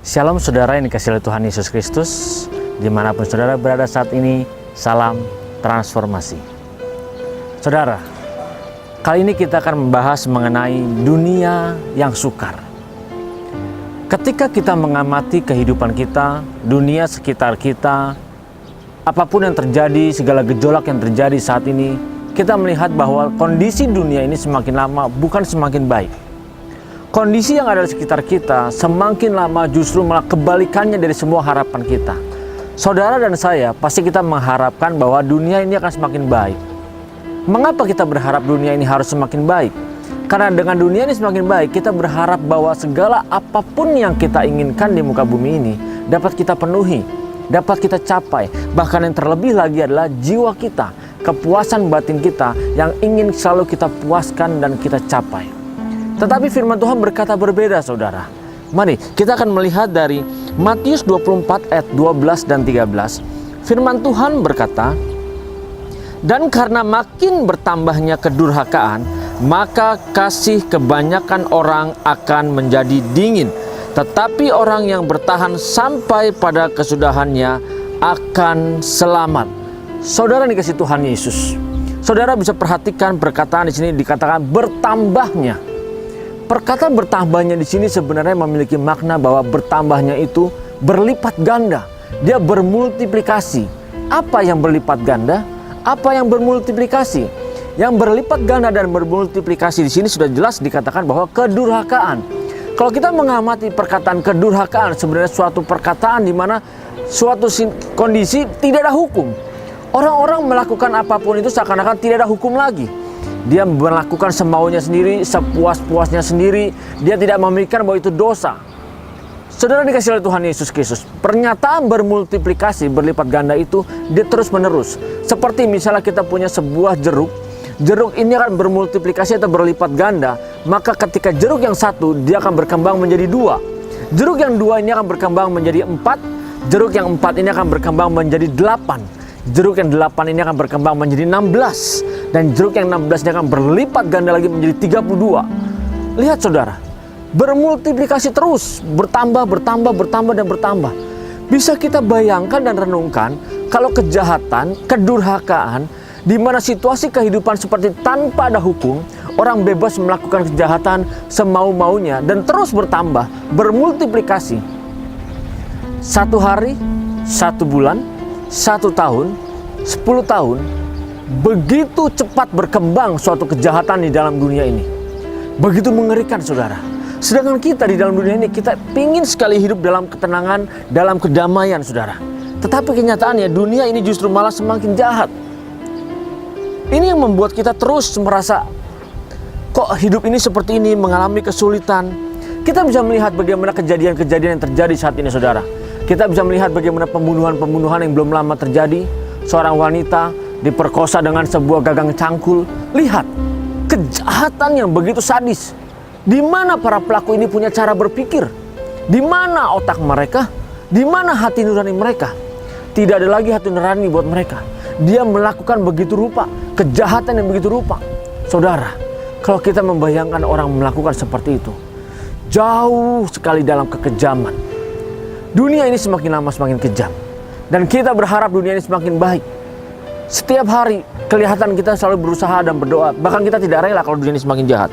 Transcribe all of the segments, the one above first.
Shalom saudara yang dikasihi oleh Tuhan Yesus Kristus. Dimanapun saudara berada saat ini, salam transformasi. Saudara, kali ini kita akan membahas mengenai dunia yang sukar. Ketika kita mengamati kehidupan kita, dunia sekitar kita, apapun yang terjadi, segala gejolak yang terjadi saat ini, kita melihat bahwa kondisi dunia ini semakin lama bukan semakin baik. Kondisi yang ada di sekitar kita semakin lama justru malah kebalikannya dari semua harapan kita. Saudara dan saya pasti kita mengharapkan bahwa dunia ini akan semakin baik. Mengapa kita berharap dunia ini harus semakin baik? Karena dengan dunia ini semakin baik, kita berharap bahwa segala apapun yang kita inginkan di muka bumi ini dapat kita penuhi, dapat kita capai. Bahkan yang terlebih lagi adalah jiwa kita, kepuasan batin kita yang ingin selalu kita puaskan dan kita capai. Tetapi firman Tuhan berkata berbeda, saudara. Mari kita akan melihat dari Matius 24 ayat 12 dan 13. Firman Tuhan berkata, "Dan karena makin bertambahnya kedurhakaan, maka kasih kebanyakan orang akan menjadi dingin. Tetapi orang yang bertahan sampai pada kesudahannya akan selamat." Saudara dikasihi Tuhan Yesus. Saudara bisa perhatikan perkataan di sini dikatakan bertambahnya. Perkataan bertambahnya di sini sebenarnya memiliki makna bahwa bertambahnya itu berlipat ganda. Dia bermultiplikasi. Apa yang berlipat ganda? Apa yang bermultiplikasi? Yang berlipat ganda dan bermultiplikasi di sini sudah jelas dikatakan bahwa kedurhakaan. Kalau kita mengamati perkataan kedurhakaan, sebenarnya suatu perkataan di mana suatu kondisi tidak ada hukum. Orang-orang melakukan apapun itu seakan-akan tidak ada hukum lagi. Dia melakukan semaunya sendiri, sepuas-puasnya sendiri. Dia tidak memikirkan bahwa itu dosa. Saudara dikasihi oleh Tuhan Yesus Kristus, pernyataan bermultiplikasi, berlipat ganda itu dia terus menerus. Seperti misalnya kita punya sebuah jeruk. Jeruk ini akan bermultiplikasi atau berlipat ganda. Maka ketika jeruk yang satu, dia akan berkembang menjadi dua. Jeruk yang dua ini akan berkembang menjadi 4. Jeruk yang 4 ini akan berkembang menjadi 8. Jeruk yang 8 ini akan berkembang menjadi 16. Dan jeruk yang 16 ini akan berlipat ganda lagi menjadi 32. Lihat saudara, bermultiplikasi terus, bertambah, dan bertambah. Bisa kita bayangkan dan renungkan kalau kejahatan, kedurhakaan, di mana situasi kehidupan seperti tanpa ada hukum, orang bebas melakukan kejahatan semau-maunya dan terus bertambah, bermultiplikasi. 1 hari, 1 bulan, 1 tahun, 10 tahun, begitu cepat berkembang suatu kejahatan di dalam dunia ini. Begitu mengerikan saudara. Sedangkan kita di dalam dunia ini, kita ingin sekali hidup dalam ketenangan, dalam kedamaian saudara. Tetapi kenyataannya dunia ini justru malah semakin jahat. Ini yang membuat kita terus merasa, kok hidup ini seperti ini, mengalami kesulitan. Kita bisa melihat bagaimana kejadian-kejadian yang terjadi saat ini saudara. Kita bisa melihat bagaimana pembunuhan-pembunuhan yang belum lama terjadi. Seorang wanita diperkosa dengan sebuah gagang cangkul. Lihat, kejahatan yang begitu sadis. Di mana para pelaku ini punya cara berpikir? Di mana otak mereka? Di mana hati nurani mereka? Tidak ada lagi hati nurani buat mereka. Dia melakukan begitu rupa, kejahatan yang begitu rupa. Saudara, kalau kita membayangkan orang melakukan seperti itu, jauh sekali dalam kekejaman. Dunia ini semakin lama semakin kejam. Dan kita berharap dunia ini semakin baik. Setiap hari kelihatan kita selalu berusaha dan berdoa. Bahkan kita tidak rela kalau dunia ini semakin jahat.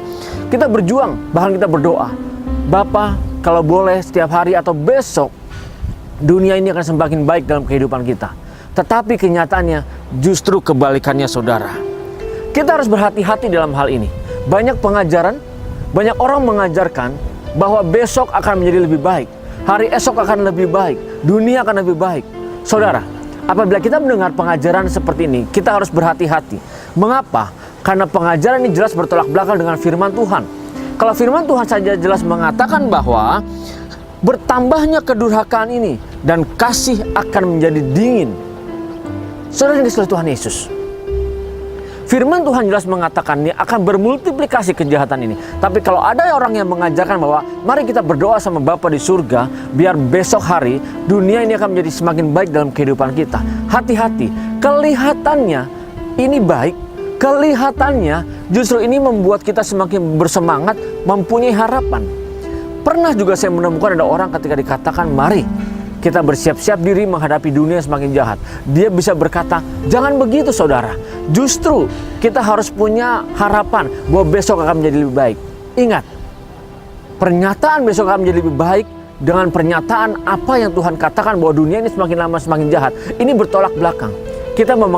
Kita berjuang, bahkan kita berdoa. Bapa, kalau boleh setiap hari atau besok, dunia ini akan semakin baik dalam kehidupan kita. Tetapi kenyataannya justru kebalikannya saudara. Kita harus berhati-hati dalam hal ini. Banyak pengajaran, banyak orang mengajarkan bahwa besok akan menjadi lebih baik. Hari esok akan lebih baik. Dunia akan lebih baik. Saudara, apabila kita mendengar pengajaran seperti ini, kita harus berhati-hati. Mengapa? Karena pengajaran ini jelas bertolak belakang dengan firman Tuhan. Kalau firman Tuhan saja jelas mengatakan bahwa bertambahnya kedurhakaan ini dan kasih akan menjadi dingin. Saudara yang dikasihi Tuhan Yesus, firman Tuhan jelas mengatakan ini akan bermultiplikasi kejahatan ini. Tapi kalau ada orang yang mengajarkan bahwa mari kita berdoa sama Bapa di surga, biar besok hari dunia ini akan menjadi semakin baik dalam kehidupan kita. Hati-hati, kelihatannya ini baik, kelihatannya justru ini membuat kita semakin bersemangat, mempunyai harapan. Pernah juga saya menemukan ada orang ketika dikatakan, mari kita bersiap-siap diri menghadapi dunia yang semakin jahat. Dia bisa berkata, jangan begitu saudara. Justru kita harus punya harapan bahwa besok akan menjadi lebih baik. Ingat, pernyataan besok akan menjadi lebih baik dengan pernyataan apa yang Tuhan katakan bahwa dunia ini semakin lama semakin jahat. Ini bertolak belakang. Kita mau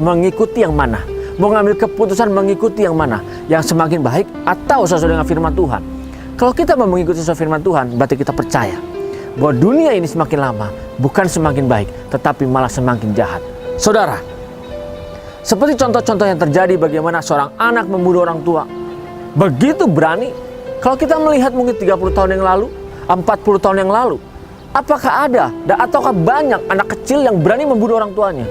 mengikuti yang mana? Mau mengambil keputusan mengikuti yang mana? Yang semakin baik atau sesuai dengan firman Tuhan? Kalau kita mau mengikuti sesuai firman Tuhan, berarti kita percaya bahwa dunia ini semakin lama bukan semakin baik, tetapi malah semakin jahat. Saudara, seperti contoh-contoh yang terjadi bagaimana seorang anak membunuh orang tua. Begitu berani. Kalau kita melihat mungkin 30 tahun yang lalu, 40 tahun yang lalu, apakah ada ataukah banyak anak kecil yang berani membunuh orang tuanya?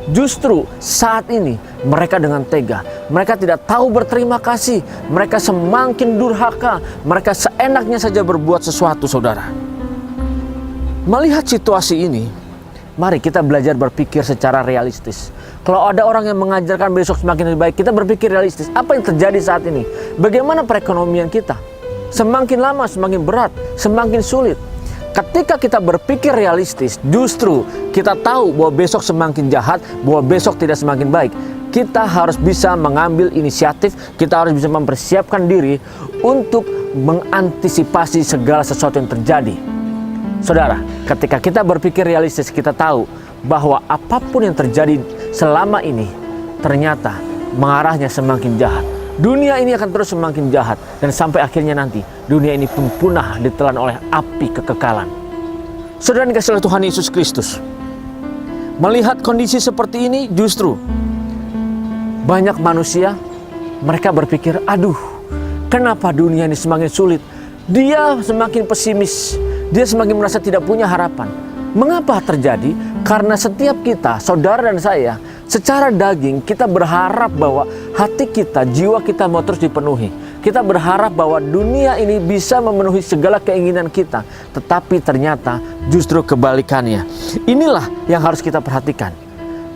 Justru saat ini mereka dengan tega, mereka tidak tahu berterima kasih, mereka semakin durhaka, mereka seenaknya saja berbuat sesuatu, saudara. Melihat situasi ini, mari kita belajar berpikir secara realistis. Kalau ada orang yang mengajarkan besok semakin lebih baik, kita berpikir realistis. Apa yang terjadi saat ini? Bagaimana perekonomian kita? Semakin lama semakin berat, semakin sulit. Ketika kita berpikir realistis, justru kita tahu bahwa besok semakin jahat, bahwa besok tidak semakin baik. Kita harus bisa mengambil inisiatif, kita harus bisa mempersiapkan diri untuk mengantisipasi segala sesuatu yang terjadi. Saudara, ketika kita berpikir realistis, kita tahu bahwa apapun yang terjadi selama ini ternyata mengarahnya semakin jahat. Dunia ini akan terus semakin jahat dan sampai akhirnya nanti dunia ini pun punah ditelan oleh api kekekalan. Saudara yang dikasihi oleh Tuhan Yesus Kristus, melihat kondisi seperti ini justru banyak manusia mereka berpikir, aduh, kenapa dunia ini semakin sulit? Dia semakin pesimis. Dia semakin merasa tidak punya harapan. Mengapa terjadi? Karena setiap kita, saudara dan saya, secara daging kita berharap bahwa hati kita, jiwa kita mau terus dipenuhi. Kita berharap bahwa dunia ini bisa memenuhi segala keinginan kita. Tetapi ternyata justru kebalikannya. Inilah yang harus kita perhatikan.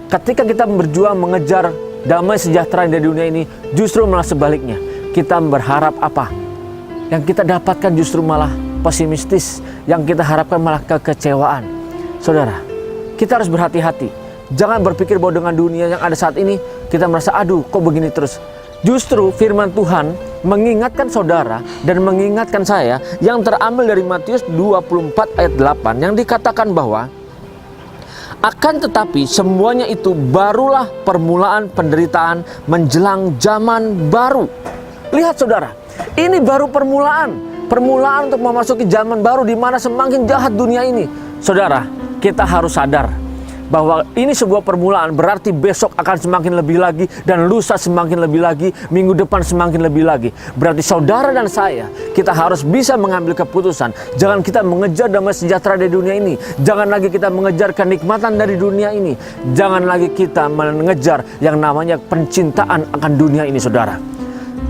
Ketika kita berjuang mengejar damai sejahtera dari dunia ini, justru malah sebaliknya. Kita berharap apa? Yang kita dapatkan justru malah pesimistis, yang kita harapkan malah kekecewaan. Saudara, kita harus berhati-hati. Jangan berpikir bahwa dengan dunia yang ada saat ini kita merasa, aduh kok begini terus. Justru firman Tuhan mengingatkan saudara dan mengingatkan saya yang terambil dari Matius 24 ayat 8 yang dikatakan bahwa akan tetapi semuanya itu barulah permulaan penderitaan menjelang zaman baru. Lihat saudara, ini baru permulaan untuk memasuki zaman baru di mana semakin jahat dunia ini. Saudara, kita harus sadar bahwa ini sebuah permulaan, berarti besok akan semakin lebih lagi, dan lusa semakin lebih lagi, minggu depan semakin lebih lagi. Berarti saudara dan saya, kita harus bisa mengambil keputusan. Jangan kita mengejar damai sejahtera dari dunia ini. Jangan lagi kita mengejar kenikmatan dari dunia ini. Jangan lagi kita mengejar yang namanya pencintaan akan dunia ini, saudara.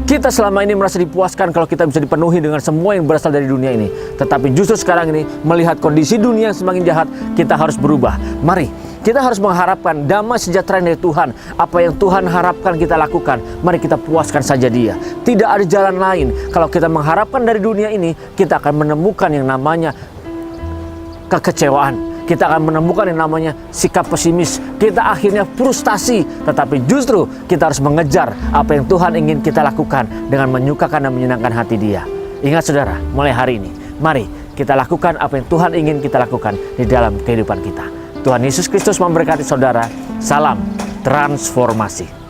Kita selama ini merasa dipuaskan kalau kita bisa dipenuhi dengan semua yang berasal dari dunia ini. Tetapi justru sekarang ini, melihat kondisi dunia yang semakin jahat, kita harus berubah. Mari, kita harus mengharapkan damai sejahtera dari Tuhan. Apa yang Tuhan harapkan kita lakukan, mari kita puaskan saja Dia. Tidak ada jalan lain. Kalau kita mengharapkan dari dunia ini, kita akan menemukan yang namanya kekecewaan. Kita akan menemukan yang namanya sikap pesimis. Kita akhirnya frustasi. Tetapi justru kita harus mengejar apa yang Tuhan ingin kita lakukan dengan menyukakan dan menyenangkan hati Dia. Ingat saudara, mulai hari ini, mari kita lakukan apa yang Tuhan ingin kita lakukan di dalam kehidupan kita. Tuhan Yesus Kristus memberkati saudara. Salam transformasi.